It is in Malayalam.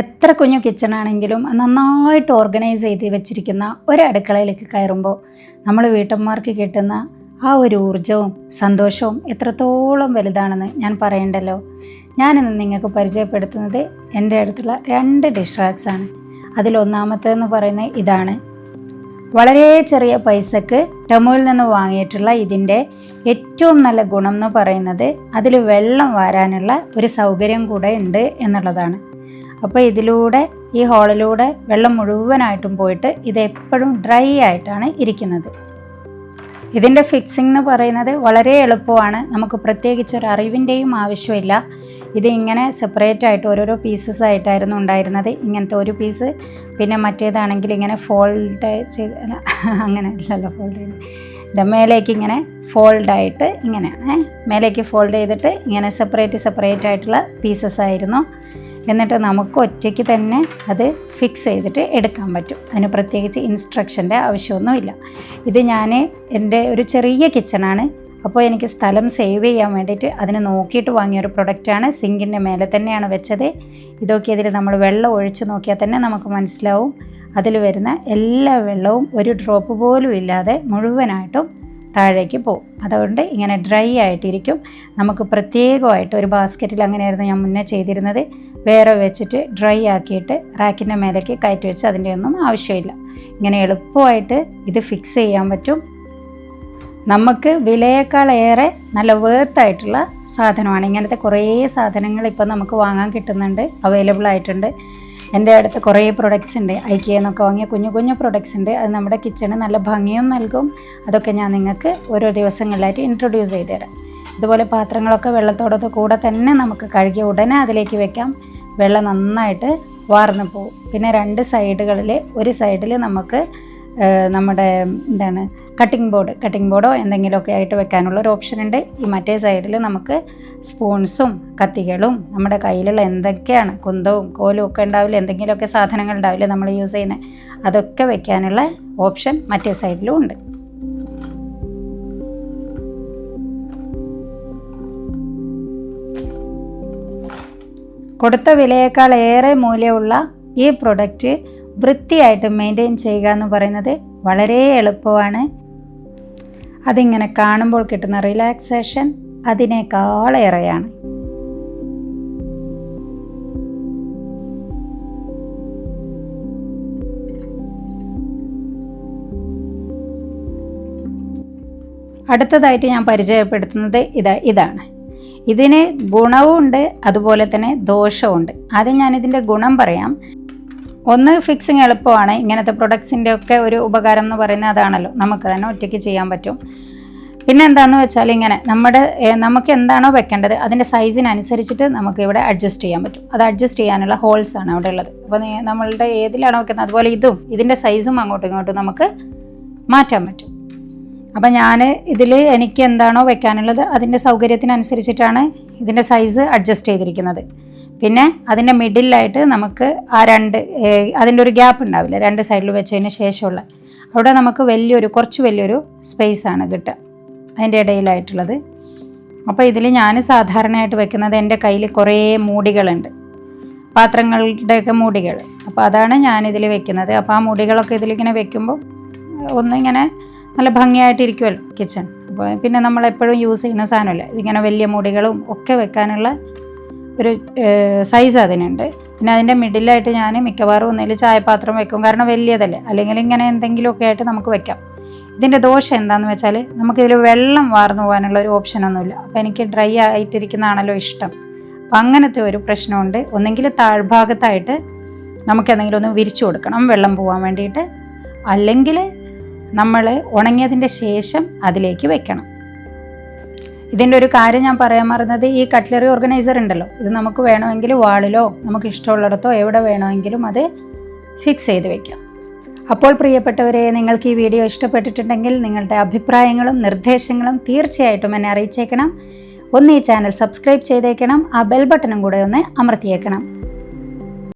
എത്ര കുഞ്ഞു കിച്ചണാണെങ്കിലും നന്നായിട്ട് ഓർഗനൈസ് ചെയ്ത് വെച്ചിരിക്കുന്ന ഒരു അടുക്കളയിലേക്ക് കയറുമ്പോൾ നമ്മൾ വീട്ടമ്മമാർക്ക് കിട്ടുന്ന ആ ഒരു ഊർജ്ജവും സന്തോഷവും എത്രത്തോളം വലുതാണെന്ന് ഞാൻ പറയണ്ടല്ലോ. ഞാനിന്ന് നിങ്ങൾക്ക് പരിചയപ്പെടുത്തുന്നത് എൻ്റെ അടുത്തുള്ള 2 ഡിഷ് റാക്സാണ്. അതിലൊന്നാമത്തേതെന്ന് പറയുന്നത് ഇതാണ്. വളരെ ചെറിയ പൈസക്ക് ടെമുവിൽ നിന്ന് വാങ്ങിയിട്ടുള്ള ഇതിൻ്റെ ഏറ്റവും നല്ല ഗുണം എന്ന് പറയുന്നത് അതിൽ വെള്ളം വാരാനുള്ള ഒരു സൗകര്യം കൂടെ ഉണ്ട് എന്നുള്ളതാണ്. അപ്പോൾ ഇതിലൂടെ ഈ ഹോളിലൂടെ വെള്ളം മുഴുവനായിട്ടും പോയിട്ട് ഇതെപ്പോഴും ഡ്രൈ ആയിട്ടാണ് ഇരിക്കുന്നത്. ഇതിൻ്റെ ഫിക്സിംഗ് എന്ന് പറയുന്നത് വളരെ എളുപ്പമാണ്. നമുക്ക് പ്രത്യേകിച്ച് ഒരു അറിവിൻ്റെയും ആവശ്യമില്ല. ഇത് ഇങ്ങനെ സെപ്പറേറ്റ് ആയിട്ട് ഓരോരോ പീസസ് ആയിട്ടായിരുന്നു ഉണ്ടായിരുന്നത്. ഇങ്ങനത്തെ ഒരു പീസ്, പിന്നെ മറ്റേതാണെങ്കിൽ ഇങ്ങനെ ഫോൾഡ് ചെയ്ത് അങ്ങനെ അല്ലല്ലോ ഫോൾഡ് ചെയ്ത് മേലേക്ക് ഇങ്ങനെ ഫോൾഡായിട്ട് ഇങ്ങനെയാണ് മേലേക്ക് ഫോൾഡ് ചെയ്തിട്ട് ഇങ്ങനെ സെപ്പറേറ്റ് ആയിട്ടുള്ള പീസസ് ആയിരുന്നു. എന്നിട്ട് നമുക്ക് ഒറ്റയ്ക്ക് തന്നെ അത് ഫിക്സ് ചെയ്തിട്ട് എടുക്കാൻ പറ്റും. അതിന് പ്രത്യേകിച്ച് ഇൻസ്ട്രക്ഷൻ്റെ ആവശ്യമൊന്നുമില്ല. ഇത് ഞാൻ എൻ്റെ ഒരു ചെറിയ കിച്ചണാണ്, അപ്പോൾ എനിക്ക് സ്ഥലം സേവ് ചെയ്യാൻ വേണ്ടിയിട്ട് അതിന് നോക്കിയിട്ട് വാങ്ങിയൊരു പ്രൊഡക്റ്റാണ്. സിങ്കിൻ്റെ മേലെ തന്നെയാണ് വെച്ചത്. ഇതൊക്കെ ഇതിൽ നമ്മൾ വെള്ളം ഒഴിച്ച് നോക്കിയാൽ തന്നെ നമുക്ക് മനസ്സിലാവും. അതിൽ വരുന്ന എല്ലാ വെള്ളവും ഒരു ഡ്രോപ്പ് പോലും ഇല്ലാതെ മുഴുവനായിട്ടും താഴേക്ക് പോകും. അതുകൊണ്ട് ഇങ്ങനെ ഡ്രൈ ആയിട്ടിരിക്കും. നമുക്ക് പ്രത്യേകമായിട്ട് ഒരു ബാസ്ക്കറ്റിൽ അങ്ങനെയായിരുന്നു ഞാൻ മുന്നേ ചെയ്തിരുന്നത്. വേറെ വെച്ചിട്ട് ഡ്രൈ ആക്കിയിട്ട് റാക്കിൻ്റെ മേലേക്ക് കയറ്റി വെച്ച് അതിൻ്റെ ഒന്നും ആവശ്യമില്ല. ഇങ്ങനെ എളുപ്പമായിട്ട് ഇത് ഫിക്സ് ചെയ്യാൻ പറ്റും. നമുക്ക് വിലയേക്കാളേറെ നല്ല വേർത്തായിട്ടുള്ള സാധനമാണ്. ഇങ്ങനത്തെ കുറേ സാധനങ്ങൾ ഇപ്പോൾ നമുക്ക് വാങ്ങാൻ കിട്ടുന്നുണ്ട്, അവൈലബിൾ ആയിട്ടുണ്ട്. എൻ്റെ അടുത്ത് കുറേ പ്രൊഡക്ട്സ് ഉണ്ട്. ഐക്കിയ എന്നൊക്കെ വാങ്ങിയ കുഞ്ഞു പ്രൊഡക്ട്സ് ഉണ്ട്. അത് നമ്മുടെ കിച്ചണ് നല്ല ഭംഗിയും നൽകും. അതൊക്കെ ഞാൻ നിങ്ങൾക്ക് ഓരോ ദിവസങ്ങളിലായിട്ട് ഇൻട്രൊഡ്യൂസ് ചെയ്ത് തരാം. ഇതുപോലെ പാത്രങ്ങളൊക്കെ വെള്ളത്തോടൊക്കെ കൂടെ തന്നെ നമുക്ക് കഴുകിയ ഉടനെ അതിലേക്ക് വെക്കാം. വെള്ളം നന്നായിട്ട് വാർന്നു പോകും. പിന്നെ 2 സൈഡുകളിൽ, ഒരു സൈഡിൽ നമുക്ക് നമ്മുടെ കട്ടിംഗ് ബോർഡോ എന്തെങ്കിലുമൊക്കെ ആയിട്ട് വെക്കാനുള്ള ഒരു ഓപ്ഷൻ ഉണ്ട്. ഈ മറ്റേ സൈഡിൽ നമുക്ക് സ്പൂൺസും കത്തികളും നമ്മുടെ കയ്യിലുള്ള എന്തൊക്കെയാണ് കുന്തവും കോലും ഒക്കെ ഉണ്ടാവില്ല, എന്തെങ്കിലുമൊക്കെ സാധനങ്ങൾ ഉണ്ടാവില്ല നമ്മൾ യൂസ് ചെയ്യുന്നത്, അതൊക്കെ വെക്കാനുള്ള ഓപ്ഷൻ മറ്റേ സൈഡിലും ഉണ്ട്. കൊടുത്ത വിലയേക്കാൾ ഏറെ മൂല്യമുള്ള ഈ പ്രൊഡക്റ്റ് വൃത്തിയായിട്ട് മെയിൻറ്റെയിൻ ചെയ്യുക എന്ന് പറയുന്നത് വളരെ എളുപ്പമാണ്. അതിങ്ങനെ കാണുമ്പോൾ കിട്ടുന്ന റിലാക്സേഷൻ അതിനേക്കാളേറെയാണ്. അടുത്തതായിട്ട് ഞാൻ പരിചയപ്പെടുത്തുന്നത് ഇതാണ്. ഇതിന് ഗുണവുമുണ്ട്, അതുപോലെ തന്നെ ദോഷവുമുണ്ട്. ആദ്യം ഞാനിതിൻ്റെ ഗുണം പറയാം. ഒന്ന്, ഫിക്സിങ് എളുപ്പമാണ്. ഇങ്ങനത്തെ പ്രൊഡക്ട്സിൻ്റെ ഒക്കെ ഒരു ഉപകാരം എന്ന് പറയുന്നത് അതാണല്ലോ, നമുക്ക് തന്നെ ഒറ്റയ്ക്ക് ചെയ്യാൻ പറ്റും. പിന്നെ എന്താണെന്ന് വെച്ചാൽ ഇങ്ങനെ നമുക്ക് എന്താണോ വെക്കേണ്ടത് അതിൻ്റെ സൈസിനനുസരിച്ചിട്ട് നമുക്ക് ഇവിടെ അഡ്ജസ്റ്റ് ചെയ്യാൻ പറ്റും. അത് അഡ്ജസ്റ്റ് ചെയ്യാനുള്ള ഹോൾസാണ് അവിടെ ഉള്ളത്. അപ്പോൾ നമ്മളുടെ ഏതിലാണോ വെക്കുന്നത് അതുപോലെ ഇതിൻ്റെ സൈസും അങ്ങോട്ടും ഇങ്ങോട്ടും നമുക്ക് മാറ്റാൻ പറ്റും. അപ്പം ഞാൻ എനിക്ക് എന്താണോ വെക്കാനുള്ളത് അതിൻ്റെ സൗകര്യത്തിനനുസരിച്ചിട്ടാണ് ഇതിൻ്റെ സൈസ് അഡ്ജസ്റ്റ് ചെയ്തിരിക്കുന്നത്. പിന്നെ അതിൻ്റെ മിഡിലായിട്ട് നമുക്ക് അതിൻ്റെ ഒരു ഗ്യാപ്പ് ഉണ്ടാവില്ല, 2 സൈഡിൽ വെച്ചതിന് ശേഷമുള്ള അവിടെ നമുക്ക് കുറച്ച് വലിയൊരു സ്പേസാണ് കിട്ടുക അതിൻ്റെ ഇടയിലായിട്ടുള്ളത്. അപ്പോൾ ഇതിൽ ഞാൻ സാധാരണയായിട്ട് വെക്കുന്നത്, എൻ്റെ കയ്യിൽ കുറേ മൂടികളുണ്ട്, പാത്രങ്ങളുടെയൊക്കെ മൂടികൾ. അപ്പോൾ അതാണ് ഞാനിതിൽ വെക്കുന്നത്. അപ്പോൾ ആ മൂടികളൊക്കെ ഇതിലിങ്ങനെ വെക്കുമ്പോൾ ഒന്നിങ്ങനെ നല്ല ഭംഗിയായിട്ടിരിക്കുമല്ലോ കിച്ചൺ. അപ്പോൾ പിന്നെ നമ്മളെപ്പോഴും യൂസ് ചെയ്യുന്ന സാധനമല്ല, ഇതിങ്ങനെ വലിയ മൂടികളും ഒക്കെ വെക്കാനുള്ള ഒരു സൈസ് അതിനുണ്ട്. പിന്നെ അതിൻ്റെ മിഡിലായിട്ട് ഞാൻ മിക്കവാറും ഒന്നിൽ ചായപാത്രം വെക്കും, കാരണം വലിയതല്ലേ, അല്ലെങ്കിൽ ഇങ്ങനെ എന്തെങ്കിലുമൊക്കെ ആയിട്ട് നമുക്ക് വെക്കാം. ഇതിൻ്റെ ദോഷം എന്താണെന്ന് വെച്ചാൽ നമുക്കിതിൽ വെള്ളം വാർന്നു പോകാനുള്ള ഒരു ഓപ്ഷനൊന്നുമില്ല. അപ്പോൾ എനിക്ക് ഡ്രൈ ആയിട്ടിരിക്കുന്നതാണല്ലോ ഇഷ്ടം. അപ്പം അങ്ങനത്തെ ഒരു പ്രശ്നമുണ്ട്. ഒന്നെങ്കിൽ താഴ്ഭാഗത്തായിട്ട് നമുക്ക് എന്തെങ്കിലും ഒന്ന് വിരിച്ചു കൊടുക്കണം വെള്ളം പോകാൻ വേണ്ടിയിട്ട്, അല്ലെങ്കിൽ നമ്മൾ ഉണങ്ങിയതിൻ്റെ ശേഷം അതിലേക്ക് വെക്കണം. ഇതിൻ്റെ ഒരു കാര്യം ഞാൻ പറയാൻ മറന്നത്, ഈ കട്ട്ലറി ഓർഗനൈസർ ഉണ്ടല്ലോ, ഇത് നമുക്ക് വേണമെങ്കിൽ വാളിലോ നമുക്ക് ഇഷ്ടമുള്ളിടത്തോ എവിടെ വേണമെങ്കിലും അത് ഫിക്സ് ചെയ്ത് വെക്കാം. അപ്പോൾ പ്രിയപ്പെട്ടവരെ, നിങ്ങൾക്ക് ഈ വീഡിയോ ഇഷ്ടപ്പെട്ടിട്ടുണ്ടെങ്കിൽ നിങ്ങളുടെ അഭിപ്രായങ്ങളും നിർദ്ദേശങ്ങളും തീർച്ചയായിട്ടും എന്നെ അറിയിച്ചേക്കണം. ഒന്ന് ഈ ചാനൽ സബ്സ്ക്രൈബ് ചെയ്തേക്കണം, ആ ബെൽ ബട്ടണും കൂടെ ഒന്ന് അമർത്തിയേക്കണം.